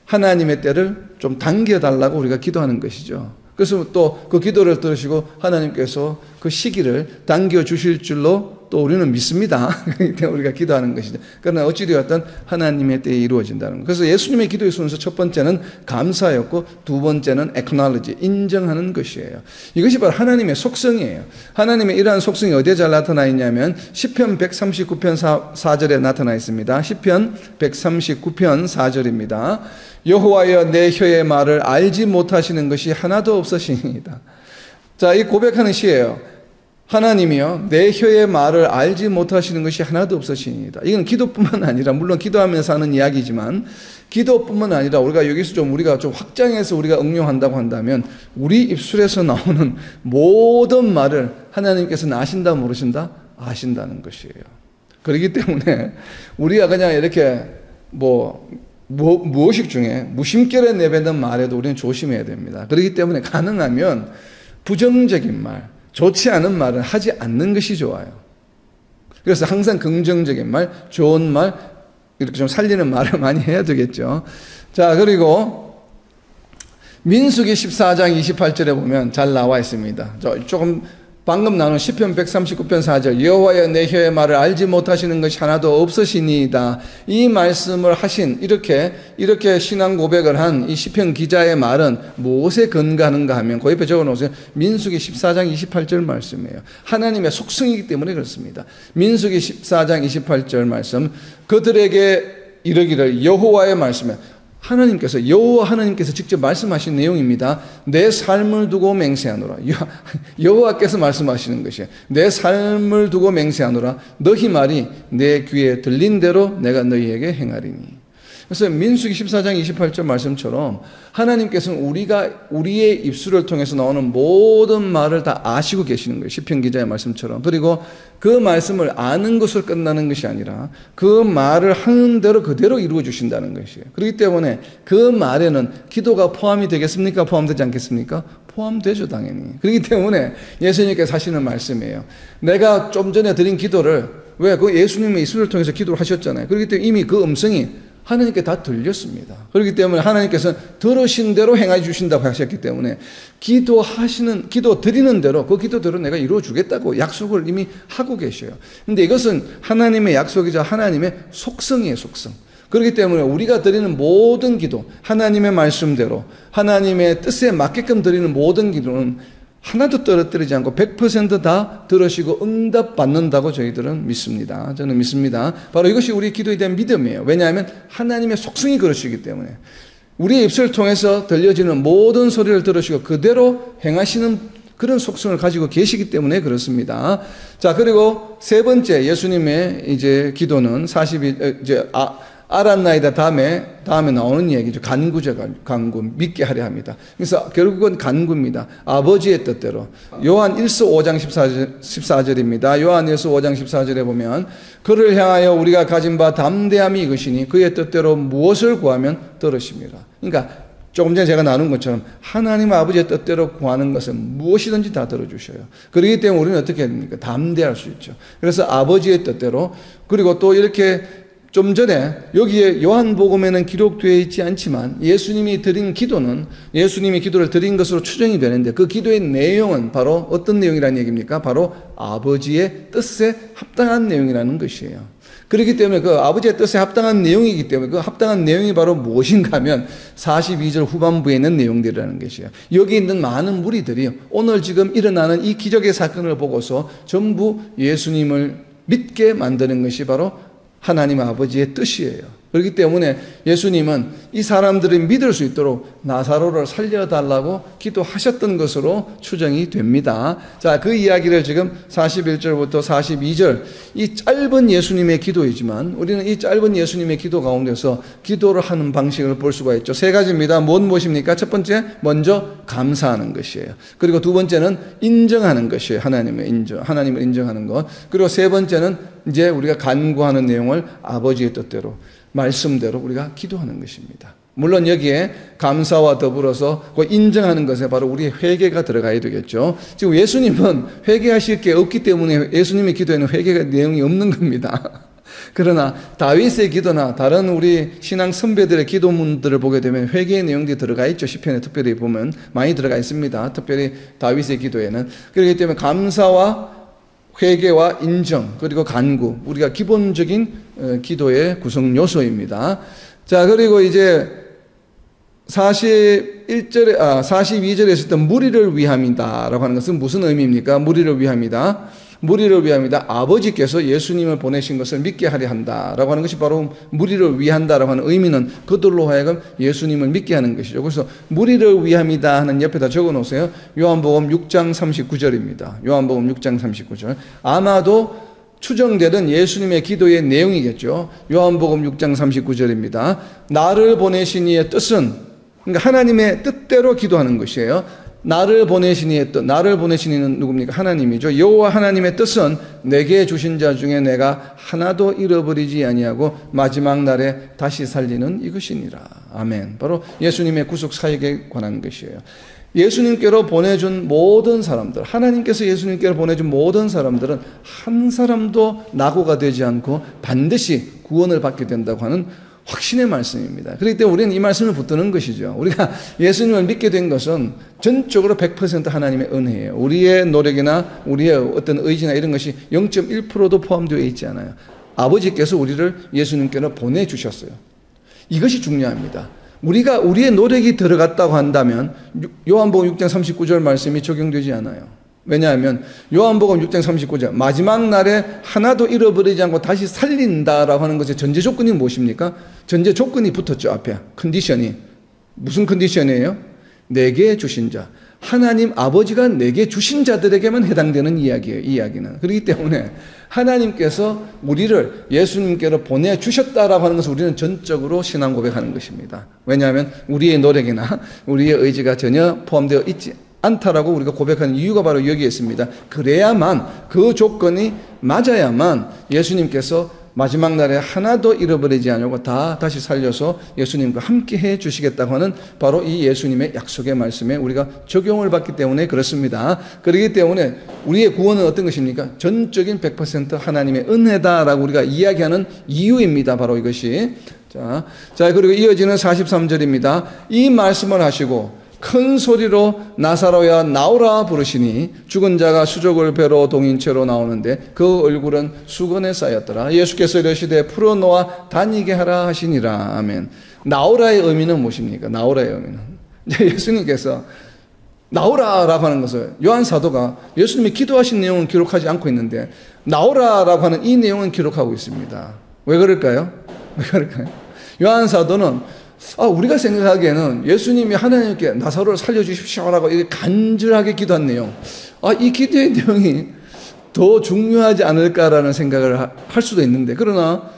하나님의 때를 좀 당겨달라고 우리가 기도하는 것이죠. 그래서 또 그 기도를 들으시고 하나님께서 그 시기를 당겨주실 줄로 또 우리는 믿습니다. 그렇기 때문에 우리가 기도하는 것이죠. 그러나 어찌되었든 하나님의 때에 이루어진다는 것. 그래서 예수님의 기도의 순서 첫 번째는 감사였고, 두 번째는 acknowledge, 인정하는 것이에요. 이것이 바로 하나님의 속성이에요. 하나님의 이러한 속성이 어디에 잘 나타나 있냐면 시편 139편 4절에 나타나 있습니다. 시편 139편 4절입니다. 여호와여, 내 혀의 말을 알지 못하시는 것이 하나도 없으시니이다. 자, 이 고백하는 시예요. 하나님이요, 내 혀의 말을 알지 못하시는 것이 하나도 없으시니이다. 이건 기도뿐만 아니라, 물론 기도하면서 하는 이야기지만, 기도뿐만 아니라 우리가 좀 확장해서 우리가 응용한다고 한다면, 우리 입술에서 나오는 모든 말을 하나님께서는 아신다, 모르신다? 아신다는 것이에요. 그렇기 때문에 우리가 그냥 이렇게 무의식 중에 무심결에 내뱉는 말에도 우리는 조심해야 됩니다. 그렇기 때문에 가능하면 부정적인 말, 좋지 않은 말은 하지 않는 것이 좋아요. 그래서 항상 긍정적인 말, 좋은 말, 이렇게 좀 살리는 말을 많이 해야 되겠죠. 자, 그리고 민수기 14장 28절에 보면 잘 나와 있습니다. 조금 방금 나눈 시편 139편 4절, 여호와여, 내 혀의 말을 알지 못하시는 것이 하나도 없으시니이다. 이 말씀을 하신, 이렇게 신앙 고백을 한 이 시편 기자의 말은 무엇에 근거하는가 하면 그 옆에 적어놓으세요. 민수기 14장 28절 말씀이에요. 하나님의 속성이기 때문에 그렇습니다. 민수기 14장 28절 말씀, 그들에게 이르기를, 여호와의 말씀에, 여호와 하나님께서 직접 말씀하신 내용입니다. 내 삶을 두고 맹세하노라. 여호와께서 말씀하시는 것이에요. 내 삶을 두고 맹세하노라. 너희 말이 내 귀에 들린 대로 내가 너희에게 행하리니. 그래서 민수기 14장 28절 말씀처럼 하나님께서는 우리의 입술을 통해서 나오는 모든 말을 다 아시고 계시는 거예요. 시편 기자의 말씀처럼. 그리고 그 말씀을 아는 것으로 끝나는 것이 아니라 그 말을 하는 대로 그대로 이루어 주신다는 것이에요. 그렇기 때문에 그 말에는 기도가 포함이 되겠습니까? 포함되지 않겠습니까? 포함되죠, 당연히. 그렇기 때문에 예수님께서 하시는 말씀이에요. 내가 좀 전에 드린 기도를, 그 예수님의 입술을 통해서 기도를 하셨잖아요. 그렇기 때문에 이미 그 음성이 하나님께 다 들렸습니다. 그렇기 때문에 하나님께서는 들으신 대로 행해 주신다고 하셨기 때문에 기도 드리는 대로, 그 기도대로 내가 이루어 주겠다고 약속을 이미 하고 계셔요. 근데 이것은 하나님의 약속이자 하나님의 속성이에요, 속성. 그렇기 때문에 우리가 드리는 모든 기도, 하나님의 말씀대로 하나님의 뜻에 맞게끔 드리는 모든 기도는 하나도 떨어뜨리지 않고 100% 다 들으시고 응답받는다고 저희들은 믿습니다. 저는 믿습니다. 바로 이것이 우리 기도에 대한 믿음이에요. 왜냐하면 하나님의 속성이 그러시기 때문에 우리의 입술을 통해서 들려지는 모든 소리를 들으시고 그대로 행하시는 그런 속성을 가지고 계시기 때문에 그렇습니다. 자, 그리고 세 번째 예수님의 기도는 알았나이다 다음에 나오는 얘기죠. 간구죠, 간구. 믿게 하려 합니다. 그래서 결국은 간구입니다. 아버지의 뜻대로. 요한 1서 5장 14절입니다. 요한 1서 5장 14절에 보면 그를 향하여 우리가 가진 바 담대함이 이것이니 그의 뜻대로 무엇을 구하면 들으십니다. 그러니까 조금 전에 제가 나눈 것처럼 하나님 아버지의 뜻대로 구하는 것은 무엇이든지 다 들어주셔요. 그렇기 때문에 우리는 어떻게 해야 됩니까? 담대할 수 있죠. 그래서 아버지의 뜻대로, 그리고 또 이렇게 좀 전에 여기에 요한복음에는 기록되어 있지 않지만 예수님이 드린 기도는 예수님이 기도를 드린 것으로 추정이 되는데 그 기도의 내용은 바로 어떤 내용이라는 얘기입니까? 바로 아버지의 뜻에 합당한 내용이라는 것이에요. 그렇기 때문에 그 아버지의 뜻에 합당한 내용이기 때문에 그 합당한 내용이 바로 무엇인가 하면 42절 후반부에 있는 내용들이라는 것이에요. 여기 있는 많은 무리들이 오늘 지금 일어나는 이 기적의 사건을 보고서 전부 예수님을 믿게 만드는 것이 바로 하나님 아버지의 뜻이에요. 그렇기 때문에 예수님은 이 사람들이 믿을 수 있도록 나사로를 살려달라고 기도하셨던 것으로 추정이 됩니다. 자, 그 이야기를 지금 41절부터 42절 이 짧은 예수님의 기도이지만 우리는 이 짧은 예수님의 기도 가운데서 기도를 하는 방식을 볼 수가 있죠. 세 가지입니다. 무엇입니까? 첫 번째, 먼저 감사하는 것이에요. 그리고 두 번째는 인정하는 것이에요. 하나님을 인정하는 것. 그리고 세 번째는 이제 우리가 간구하는 내용을 아버지의 뜻대로 말씀대로 우리가 기도하는 것입니다. 물론 여기에 감사와 더불어서 그 인정하는 것에 바로 우리의 회개가 들어가야 되겠죠. 지금 예수님은 회개하실 게 없기 때문에 예수님의 기도에는 회개가 내용이 없는 겁니다. 그러나 다윗의 기도나 다른 우리 신앙 선배들의 기도문들을 보게 되면 회개의 내용들이 들어가 있죠. 시편에 특별히 보면 많이 들어가 있습니다. 특별히 다윗의 기도에는. 그렇기 때문에 감사와 회개와 인정 그리고 간구 우리가 기본적인 기도의 구성 요소입니다. 자, 그리고 이제 42절에 있었던 무리를 위함이다라고 하는 것은 무슨 의미입니까? 무리를 위함이다. 무리를 위함이다. 아버지께서 예수님을 보내신 것을 믿게 하려 한다라고 하는 것이 바로 무리를 위한다라고 하는 의미는 그들로 하여금 예수님을 믿게 하는 것이죠. 그래서 무리를 위함이다 하는 옆에다 적어 놓으세요. 요한복음 6장 39절입니다. 요한복음 6장 39절. 아마도 추정되는 예수님의 기도의 내용이겠죠. 요한복음 6장 39절입니다. 나를 보내신 이의 뜻은, 그러니까 하나님의 뜻대로 기도하는 것이에요. 나를 보내신 이의 뜻, 나를 보내신 이는 누굽니까? 하나님이죠. 여호와 하나님의 뜻은 내게 주신 자 중에 내가 하나도 잃어버리지 아니하고 마지막 날에 다시 살리는 이것이니라. 아멘. 바로 예수님의 구속 사역에 관한 것이에요. 예수님께로 보내준 모든 사람들, 하나님께서 예수님께로 보내준 모든 사람들은 한 사람도 낙오가 되지 않고 반드시 구원을 받게 된다고 하는 확신의 말씀입니다. 그렇기 때문에 우리는 이 말씀을 붙드는 것이죠. 우리가 예수님을 믿게 된 것은 전적으로 100% 하나님의 은혜예요. 우리의 노력이나 우리의 어떤 의지나 이런 것이 0.1%도 포함되어 있지 않아요. 아버지께서 우리를 예수님께로 보내주셨어요. 이것이 중요합니다. 우리가 우리의 노력이 들어갔다고 한다면 요한복음 6장 39절 말씀이 적용되지 않아요. 왜냐하면 요한복음 6장 39절 마지막 날에 하나도 잃어버리지 않고 다시 살린다라고 하는 것의 전제 조건이 무엇입니까? 전제 조건이 붙었죠. 앞에 컨디션이. 무슨 컨디션이에요? 내게 주신 자, 하나님 아버지가 내게 주신 자들에게만 해당되는 이야기예요. 이 이야기는. 그렇기 때문에 하나님께서 우리를 예수님께로 보내주셨다라고 하는 것을 우리는 전적으로 신앙 고백하는 것입니다. 왜냐하면 우리의 노력이나 우리의 의지가 전혀 포함되어 있지 않다라고 우리가 고백하는 이유가 바로 여기에 있습니다. 그래야만, 그 조건이 맞아야만 예수님께서 마지막 날에 하나도 잃어버리지 않으려고 다시 살려서 예수님과 함께 해 주시겠다고 하는 바로 이 예수님의 약속의 말씀에 우리가 적용을 받기 때문에 그렇습니다. 그렇기 때문에 우리의 구원은 어떤 것입니까? 전적인 100% 하나님의 은혜다라고 우리가 이야기하는 이유입니다. 바로 이것이. 자, 그리고 이어지는 43절입니다. 이 말씀을 하시고 큰 소리로 나사로야 나오라 부르시니 죽은 자가 수족을 배로 동인 채로 나오는데 그 얼굴은 수건에 쌓였더라. 예수께서 이르시되 풀어놓아 다니게 하라 하시니라. 아멘. 나오라의 의미는 무엇입니까? 나오라의 의미는 예수님께서 나오라라고 하는 것을 요한 사도가 예수님이 기도하신 내용은 기록하지 않고 있는데 나오라라고 하는 이 내용은 기록하고 있습니다. 왜 그럴까요? 요한 사도는 우리가 생각하기에는 예수님이 하나님께 나사로를 살려주십시오라고 이렇게 간절하게 기도한 내용, 이 기도의 내용이 더 중요하지 않을까라는 생각을 할 수도 있는데, 그러나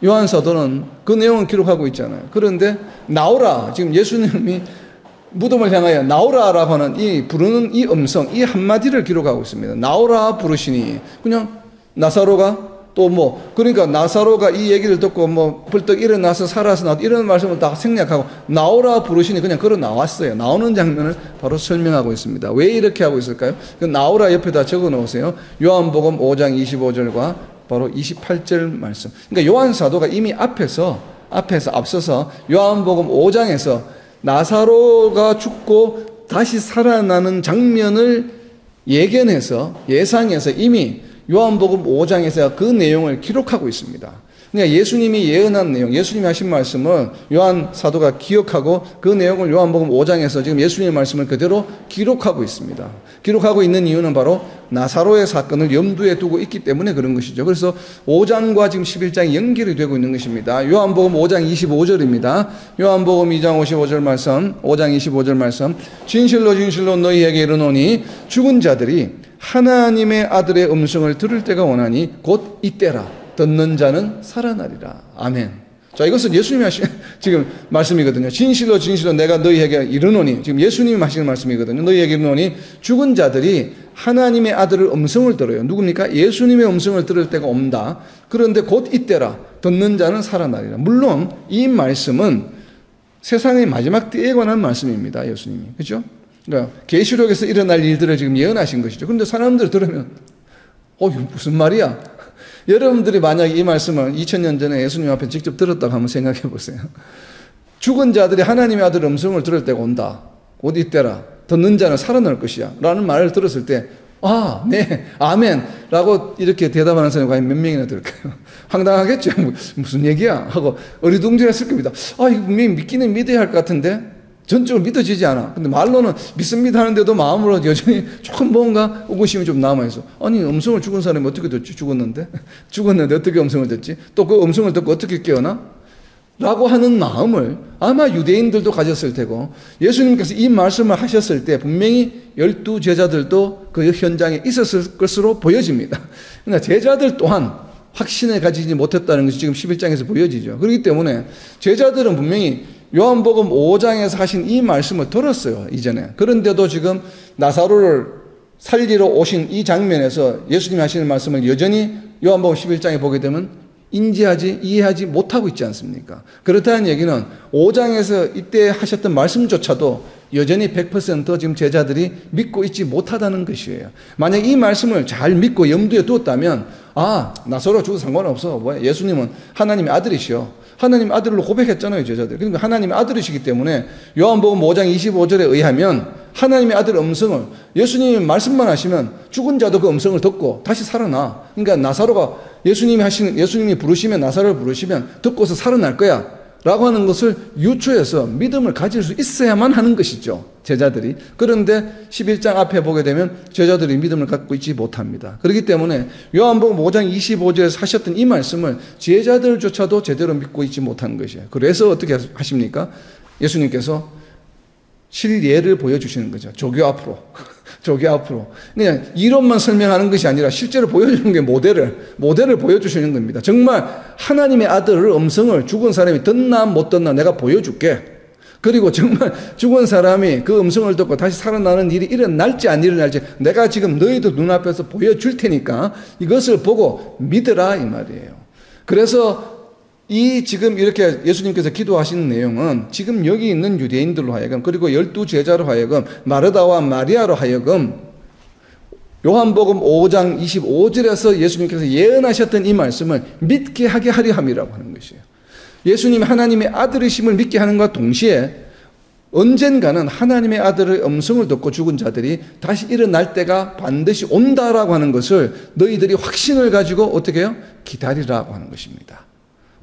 요한 사도는 그 내용을 기록하고 있잖아요. 그런데 나오라, 지금 예수님이 무덤을 향하여 나오라라고 하는 이 부르는 이 음성, 이 한마디를 기록하고 있습니다. 나오라 부르시니, 그냥 나사로가 또 뭐 그러니까 나사로가 이 얘기를 듣고 뭐 벌떡 일어나서 살아서 나왔다 이런 말씀을 다 생략하고 나오라 부르시니 그냥 걸어 나왔어요. 나오는 장면을 바로 설명하고 있습니다. 왜 이렇게 하고 있을까요? 나오라 옆에다 적어 놓으세요. 요한복음 5장 25절과 바로 28절 말씀. 그러니까 요한 사도가 이미 앞서서 요한복음 5장에서 나사로가 죽고 다시 살아나는 장면을 예상해서 이미 요한복음 5장에서 그 내용을 기록하고 있습니다. 그러니까 예수님이 예언한 내용, 예수님이 하신 말씀을 요한 사도가 기억하고 그 내용을 요한복음 5장에서 지금 예수님의 말씀을 그대로 기록하고 있습니다. 기록하고 있는 이유는 바로 나사로의 사건을 염두에 두고 있기 때문에 그런 것이죠. 그래서 5장과 지금 11장이 연결이 되고 있는 것입니다. 요한복음 5장 25절입니다. 요한복음 2장 55절 말씀, 5장 25절 말씀. 진실로 진실로 너희에게 이르노니 죽은 자들이 하나님의 아들의 음성을 들을 때가 오나니 곧 이때라. 듣는 자는 살아나리라. 아멘. 자, 이것은 예수님이 하신 지금 말씀이거든요. 진실로 진실로 내가 너희에게 이르노니, 지금 예수님이 하시는 말씀이거든요. 너희에게 이르노니 죽은 자들이 하나님의 아들의 음성을 들어요. 누굽니까? 예수님의 음성을 들을 때가 온다. 그런데 곧 이때라. 듣는 자는 살아나리라. 물론 이 말씀은 세상의 마지막 때에 관한 말씀입니다. 예수님이. 그렇죠? 그러니까 계시록에서 일어날 일들을 지금 예언하신 것이죠. 그런데 사람들이 들으면 이거 무슨 말이야? 여러분들이 만약에 이 말씀을 2000년 전에 예수님 앞에 직접 들었다고 한번 생각해 보세요. 죽은 자들이 하나님의 아들 음성을 들을 때가 온다. 곧 이때라. 듣는 자는 살아날 것이야. 라는 말을 들었을 때 네, 아멘 라고 이렇게 대답하는 사람이 과연 몇 명이나 될까요? 황당하겠죠. 무슨 얘기야? 하고 어리둥절했을 겁니다. 이거 분명히 믿기는 믿어야 할 것 같은데 전적으로 믿어지지 않아. 근데 말로는 믿습니다 하는데도 마음으로 여전히 조금 뭔가 의구심이 좀 남아있어. 아니, 음성을 죽은 사람이 어떻게 듣지? 죽었는데 어떻게 음성을 듣지? 또 그 음성을 듣고 어떻게 깨어나? 라고 하는 마음을 아마 유대인들도 가졌을 테고, 예수님께서 이 말씀을 하셨을 때 분명히 12 제자들도 그 현장에 있었을 것으로 보여집니다. 그러니까 제자들 또한 확신을 가지지 못했다는 것이 지금 11장에서 보여지죠. 그렇기 때문에 제자들은 분명히 요한복음 5장에서 하신 이 말씀을 들었어요, 이전에. 그런데도 지금 나사로를 살리러 오신 이 장면에서 예수님이 하시는 말씀을 여전히 요한복음 11장에 보게 되면 이해하지 못하고 있지 않습니까? 그렇다는 얘기는 5장에서 이때 하셨던 말씀조차도 여전히 100% 지금 제자들이 믿고 있지 못하다는 것이에요. 만약 이 말씀을 잘 믿고 염두에 두었다면, 나사로가 죽어도 상관없어. 예수님은 하나님의 아들이시오. 하나님 아들로 고백했잖아요, 제자들. 그러니까 하나님의 아들이시기 때문에 요한복음 5장 25절에 의하면 하나님의 아들 음성을, 예수님이 말씀만 하시면 죽은 자도 그 음성을 듣고 다시 살아나. 그러니까 나사로가 예수님이 부르시면, 나사로를 부르시면 듣고서 살아날 거야 라고 하는 것을 유추해서 믿음을 가질 수 있어야만 하는 것이죠, 제자들이. 그런데 11장 앞에 보게 되면 제자들이 믿음을 갖고 있지 못합니다. 그렇기 때문에 요한복음 5장 25절에서 하셨던 이 말씀을 제자들조차도 제대로 믿고 있지 못한 것이에요. 그래서 어떻게 하십니까? 예수님께서 실예를 보여주시는 거죠. 조교 앞으로. 그냥 이론만 설명하는 것이 아니라 실제로 보여주는 게 모델을 보여주시는 겁니다. 정말 하나님의 아들의 음성을 죽은 사람이 듣나 못 듣나 내가 보여줄게. 그리고 정말 죽은 사람이 그 음성을 듣고 다시 살아나는 일이 일어날지 안 일어날지 내가 지금 너희들 눈앞에서 보여줄 테니까 이것을 보고 믿으라, 이 말이에요. 그래서 지금 이렇게 예수님께서 기도하시는 내용은 지금 여기 있는 유대인들로 하여금, 그리고 12 제자로 하여금, 마르다와 마리아로 하여금 요한복음 5장 25절에서 예수님께서 예언하셨던 이 말씀을 믿게 하게 하려 함이라고 하는 것이에요. 예수님이 하나님의 아들이심을 믿게 하는 것과 동시에 언젠가는 하나님의 아들의 음성을 듣고 죽은 자들이 다시 일어날 때가 반드시 온다라고 하는 것을 너희들이 확신을 가지고 어떻게 해요? 기다리라고 하는 것입니다.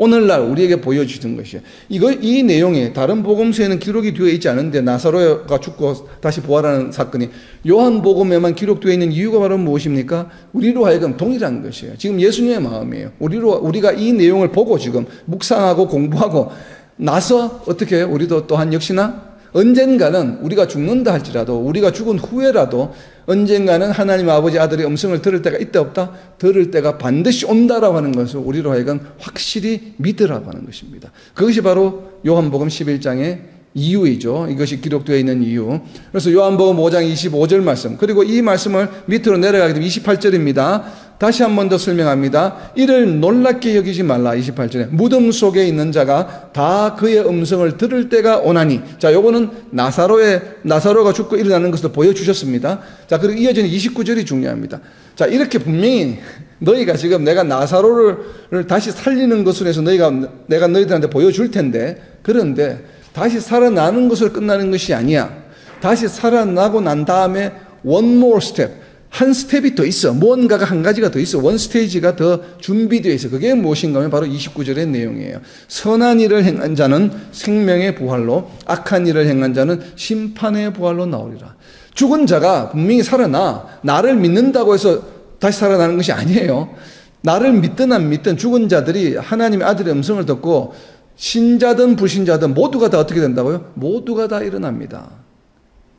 오늘날 우리에게 보여주는 것이에요. 이 내용이 다른 복음서에는 기록이 되어 있지 않은데, 나사로가 죽고 다시 부활하는 사건이 요한복음에만 기록되어 있는 이유가 바로 무엇입니까? 우리로 하여금 동일한 것이에요. 지금 예수님의 마음이에요. 우리가 이 내용을 보고 지금 묵상하고 공부하고 나서 어떻게 해요? 우리도 또한 역시나 언젠가는 우리가 죽는다 할지라도, 우리가 죽은 후에라도 언젠가는 하나님 아버지 아들의 음성을 들을 때가 있다 없다? 들을 때가 반드시 온다라고 하는 것을 우리로 하여금 확실히 믿으라고 하는 것입니다. 그것이 바로 요한복음 11장의 이유이죠. 이것이 기록되어 있는 이유. 그래서 요한복음 5장 25절 말씀, 그리고 이 말씀을 밑으로 내려가게 되면 28절입니다. 다시 한 번 더 설명합니다. 이를 놀랍게 여기지 말라. 28절에 무덤 속에 있는 자가 다 그의 음성을 들을 때가 오나니. 자, 요거는 나사로가 죽고 일어나는 것을 보여주셨습니다. 자, 그리고 이어지는 29절이 중요합니다. 자, 이렇게 분명히 너희가 지금 내가 나사로를 다시 살리는 것으로 해서 내가 너희들한테 보여줄 텐데, 그런데 다시 살아나는 것으로 끝나는 것이 아니야. 다시 살아나고 난 다음에 one more step, 한 스텝이 더 있어. 무언가가 한 가지가 더 있어. 원 스테이지가 더 준비되어 있어. 그게 무엇인가 하면 바로 29절의 내용이에요. 선한 일을 행한 자는 생명의 부활로, 악한 일을 행한 자는 심판의 부활로 나오리라. 죽은 자가 분명히 살아나. 나를 믿는다고 해서 다시 살아나는 것이 아니에요. 나를 믿든 안 믿든 죽은 자들이 하나님의 아들의 음성을 듣고 신자든 불신자든 모두가 다 어떻게 된다고요? 모두가 다 일어납니다.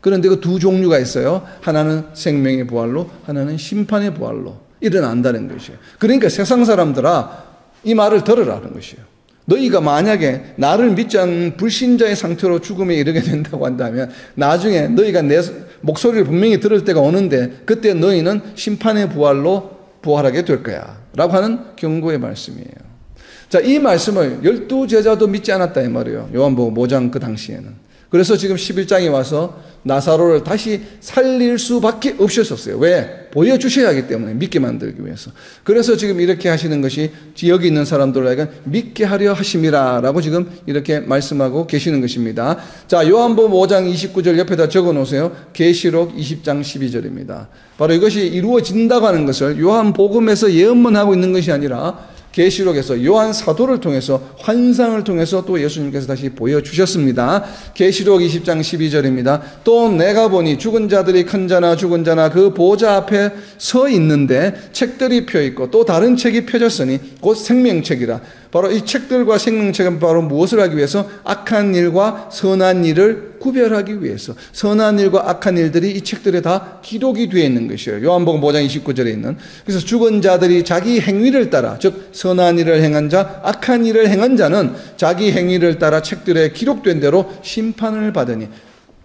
그런데 그 두 종류가 있어요. 하나는 생명의 부활로, 하나는 심판의 부활로 일어난다는 것이에요. 그러니까 세상 사람들아, 이 말을 들으라는 것이에요. 너희가 만약에 나를 믿지 않는 불신자의 상태로 죽음에 이르게 된다고 한다면 나중에 너희가 내 목소리를 분명히 들을 때가 오는데 그때 너희는 심판의 부활로 부활하게 될 거야 라고 하는 경고의 말씀이에요. 자, 이 말씀을 12제자도 믿지 않았다 이 말이에요. 요한복음 5장 그 당시에는. 그래서 지금 11장에 와서 나사로를 다시 살릴 수밖에 없었어요. 왜? 보여주셔야 하기 때문에, 믿게 만들기 위해서. 그래서 지금 이렇게 하시는 것이 여기 있는 사람들에게 믿게 하려 하심이라 라고 지금 이렇게 말씀하고 계시는 것입니다. 자, 요한복음 5장 29절 옆에다 적어 놓으세요. 계시록 20장 12절입니다. 바로 이것이 이루어진다고 하는 것을 요한복음에서 예언만 하고 있는 것이 아니라 계시록에서 요한 사도를 통해서 환상을 통해서 또 예수님께서 다시 보여주셨습니다. 계시록 20장 12절입니다. 또 내가 보니 죽은 자들이 큰 자나 죽은 자나 그 보좌 앞에 서 있는데 책들이 펴 있고 또 다른 책이 펴졌으니 곧 생명책이라. 바로 이 책들과 생명책은 바로 무엇을 하기 위해서? 악한 일과 선한 일을 구별하기 위해서. 선한 일과 악한 일들이 이 책들에 다 기록이 되어 있는 것이에요. 요한복음 5장 29절에 있는. 그래서 죽은 자들이 자기 행위를 따라, 즉 선한 일을 행한 자, 악한 일을 행한 자는 자기 행위를 따라 책들에 기록된 대로 심판을 받으니.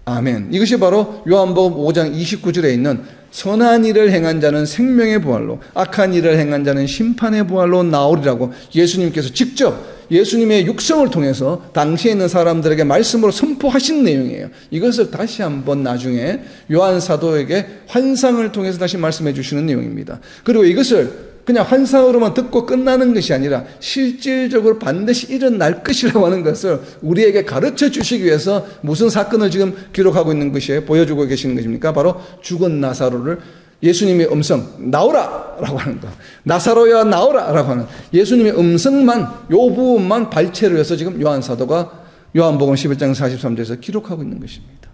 아멘. 이것이 바로 요한복음 5장 29절에 있는 선한 일을 행한 자는 생명의 부활로, 악한 일을 행한 자는 심판의 부활로 나오리라고 예수님께서 직접 예수님의 육성을 통해서 당시에 있는 사람들에게 말씀으로 선포하신 내용이에요. 이것을 다시 한번 나중에 요한 사도에게 환상을 통해서 다시 말씀해 주시는 내용입니다. 그리고 이것을 그냥 환상으로만 듣고 끝나는 것이 아니라 실질적으로 반드시 일어날 것이라고 하는 것을 우리에게 가르쳐 주시기 위해서 무슨 사건을 지금 기록하고 있는 것이에요? 보여주고 계시는 것입니까? 바로 죽은 나사로를 예수님의 음성, 나오라! 라고 하는 거. 나사로야 나오라! 라고 하는 예수님의 음성만, 요 부분만 발췌를 해서 지금 요한 사도가 요한복음 11장 43절에서 기록하고 있는 것입니다.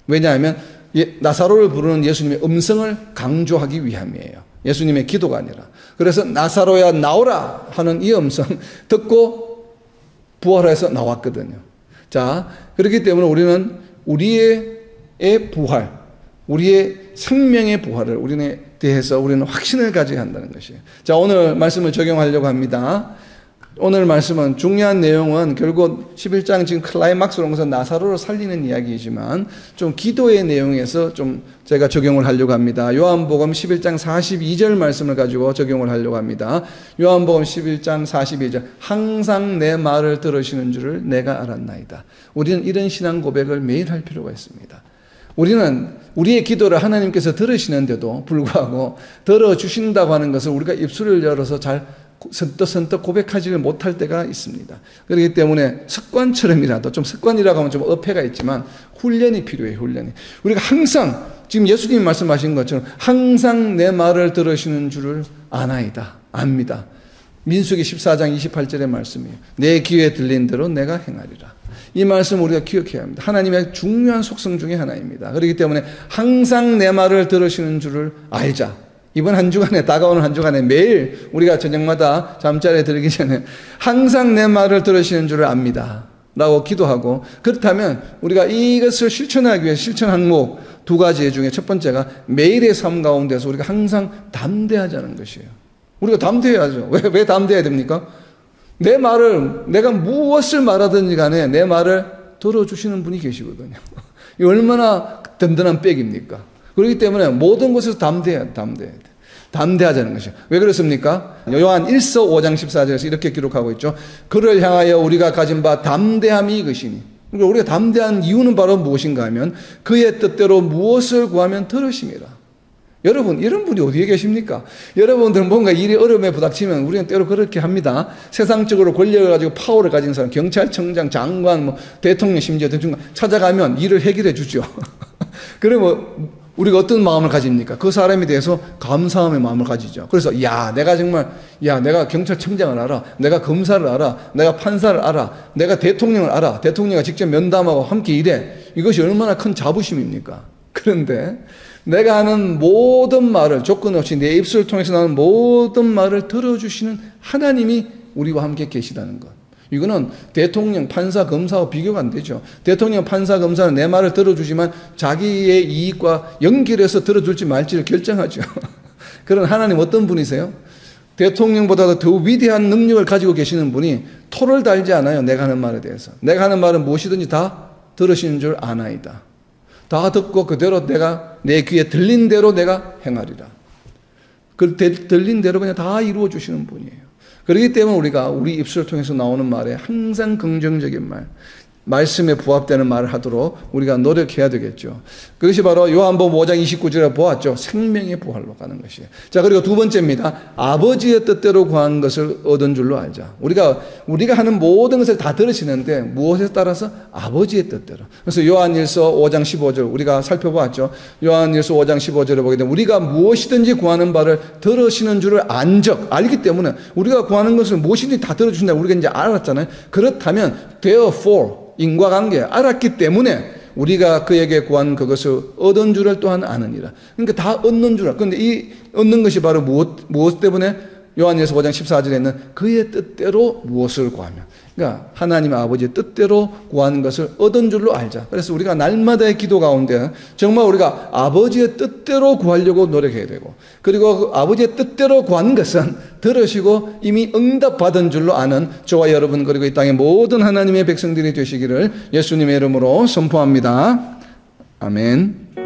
왜냐하면 나사로를 부르는 예수님의 음성을 강조하기 위함이에요. 예수님의 기도가 아니라. 그래서 나사로야 나오라 하는 이 음성 듣고 부활해서 나왔거든요. 자, 그렇기 때문에 우리는 우리의 부활, 우리의 생명의 부활을 우리에 대해서 우리는 확신을 가져야 한다는 것이에요. 자, 오늘 말씀을 적용하려고 합니다. 오늘 말씀은 중요한 내용은 결국 11장 지금 클라이막스로 오면서 나사로를 살리는 이야기이지만 좀 기도의 내용에서 좀 제가 적용을 하려고 합니다. 요한복음 11장 42절 말씀을 가지고 적용을 하려고 합니다. 요한복음 11장 42절 항상 내 말을 들으시는 줄을 내가 알았나이다. 우리는 이런 신앙 고백을 매일 할 필요가 있습니다. 우리는 우리의 기도를 하나님께서 들으시는데도 불구하고 들어주신다고 하는 것을 우리가 입술을 열어서 잘 선뜻 고백하지를 못할 때가 있습니다. 그렇기 때문에 습관처럼이라도, 좀 습관이라고 하면 좀 어폐가 있지만 훈련이 필요해요. 훈련이. 우리가 항상 지금 예수님이 말씀하신 것처럼 항상 내 말을 들으시는 줄을 아나이다, 압니다. 민수기 14장 28절의 말씀이에요. 내 귀에 들린 대로 내가 행하리라. 이 말씀 우리가 기억해야 합니다. 하나님의 중요한 속성 중에 하나입니다. 그렇기 때문에 항상 내 말을 들으시는 줄을 알자. 이번 한 주간에, 다가오는 한 주간에 매일 우리가 저녁마다 잠자리에 들기 전에 항상 내 말을 들으시는 줄을 압니다 라고 기도하고, 그렇다면 우리가 이것을 실천하기 위해 실천 항목 두 가지 중에 첫 번째가 매일의 삶 가운데서 우리가 항상 담대하자는 것이에요. 우리가 담대해야죠. 왜 담대해야 됩니까? 내 말을, 내가 무엇을 말하든지 간에 내 말을 들어주시는 분이 계시거든요. 이 얼마나 든든한 백입니까? 그렇기 때문에 모든 것에서 담대해야 돼. 담대하자는 것이요. 왜 그렇습니까? 요한 1서 5장 14절에서 이렇게 기록하고 있죠. 그를 향하여 우리가 가진 바 담대함이 이것이니. 그러니까 우리가 담대한 이유는 바로 무엇인가 하면 그의 뜻대로 무엇을 구하면 들으심이라. 여러분, 이런 분이 어디에 계십니까? 여러분들은 뭔가 일이 어려움에 부닥치면 우리는 때로 그렇게 합니다. 세상적으로 권력을 가지고 파워를 가진 사람, 경찰청장, 장관, 뭐 대통령 심지어 대통령 찾아가면 일을 해결해 주죠. 그러면 우리가 어떤 마음을 가집니까? 그 사람에 대해서 감사함의 마음을 가지죠. 그래서 내가 경찰청장을 알아, 내가 검사를 알아, 내가 판사를 알아, 내가 대통령을 알아, 대통령과 직접 면담하고 함께 일해. 이것이 얼마나 큰 자부심입니까? 그런데 내가 하는 모든 말을 조건 없이 내 입술을 통해서 나오는 모든 말을 들어주시는 하나님이 우리와 함께 계시다는 것. 이거는 대통령, 판사, 검사와 비교가 안 되죠. 대통령, 판사, 검사는 내 말을 들어주지만 자기의 이익과 연결해서 들어줄지 말지를 결정하죠. 그런 하나님 어떤 분이세요? 대통령보다도 더 위대한 능력을 가지고 계시는 분이 토를 달지 않아요. 내가 하는 말에 대해서. 내가 하는 말은 무엇이든지 다 들으시는 줄 아나이다. 다 듣고 그대로 내가 내 귀에 들린 대로 내가 행하리라. 그 들린 대로 그냥 다 이루어 주시는 분이에요. 그렇기 때문에 우리가 우리 입술을 통해서 나오는 말에 항상 긍정적인 말, 말씀에 부합되는 말을 하도록 우리가 노력해야 되겠죠. 그것이 바로 요한복음 5장 29절에 보았죠. 생명의 부활로 가는 것이에요. 자, 그리고 두 번째입니다. 아버지의 뜻대로 구한 것을 얻은 줄로 알자. 우리가 하는 모든 것을 다 들으시는데 무엇에 따라서? 아버지의 뜻대로. 그래서 요한일서 5장 15절 우리가 살펴보았죠. 요한일서 5장 15절에 보게 되면 우리가 무엇이든지 구하는 바를 들으시는 줄을 알기 때문에 우리가 구하는 것을 무엇이든지 다 들어주신다. 우리가 이제 알았잖아요. 그렇다면 therefore 인과관계 알았기 때문에 우리가 그에게 구한 그것을 얻은 줄을 또한 아느니라. 그러니까 다 얻는 줄 알아. 그런데 이 얻는 것이 바로 무엇 때문에? 요한일서 5장 14절에는 그의 뜻대로 무엇을 구하면. 그러니까 하나님 아버지의 뜻대로 구하는 것을 얻은 줄로 알자. 그래서 우리가 날마다의 기도 가운데 정말 우리가 아버지의 뜻대로 구하려고 노력해야 되고, 그리고 그 아버지의 뜻대로 구하는 것은 들으시고 이미 응답받은 줄로 아는 저와 여러분 그리고 이 땅의 모든 하나님의 백성들이 되시기를 예수님의 이름으로 선포합니다. 아멘.